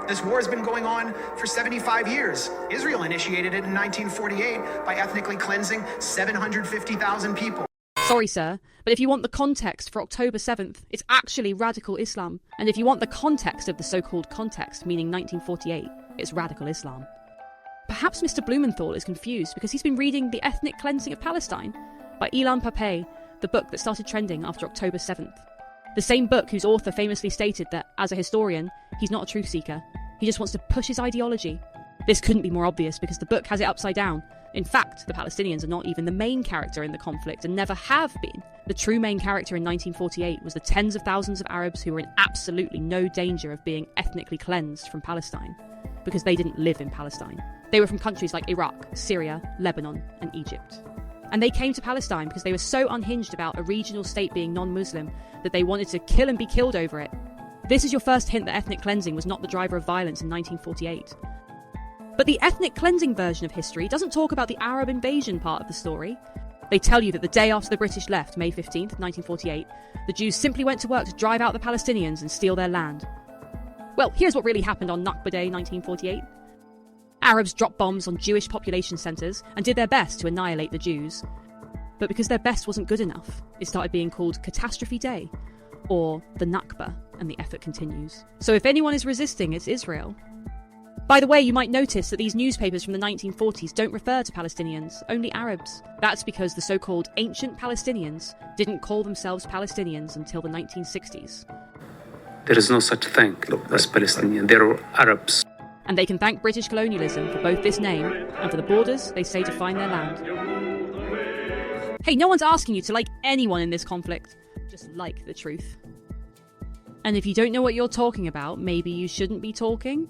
This war has been going on for 75 years. Israel initiated it in 1948 by ethnically cleansing 750,000 people. Sorry, sir, but if you want the context for October 7th, it's actually radical Islam. And if you want the context of the so-called context, meaning 1948, it's radical Islam. Perhaps Mr. Blumenthal is confused because he's been reading The Ethnic Cleansing of Palestine by Ilan Pappé, the book that started trending after October 7th. The same book whose author famously stated that, as a historian, he's not a truth seeker. He just wants to push his ideology. This couldn't be more obvious because the book has it upside down. In fact, the Palestinians are not even the main character in the conflict and never have been. The true main character in 1948 was the tens of thousands of Arabs who were in absolutely no danger of being ethnically cleansed from Palestine, because they didn't live in Palestine. They were from countries like Iraq, Syria, Lebanon, and Egypt. And they came to Palestine because they were so unhinged about a regional state being non-Muslim that they wanted to kill and be killed over it. This is your first hint that ethnic cleansing was not the driver of violence in 1948. But the ethnic cleansing version of history doesn't talk about the Arab invasion part of the story. They tell you that the day after the British left, May 15th, 1948, the Jews simply went to work to drive out the Palestinians and steal their land. Well, here's what really happened on Nakba Day 1948. Arabs dropped bombs on Jewish population centres and did their best to annihilate the Jews. But because their best wasn't good enough, it started being called Catastrophe Day, or the Nakba, and the effort continues. So if anyone is resisting, it's Israel. By the way, you might notice that these newspapers from the 1940s don't refer to Palestinians, only Arabs. That's because the so-called ancient Palestinians didn't call themselves Palestinians until the 1960s. There is no such thing as Palestinian. There are Arabs. And they can thank British colonialism for both this name and for the borders they say define their land. Hey, no one's asking you to like anyone in this conflict. Just like the truth. And if you don't know what you're talking about, maybe you shouldn't be talking.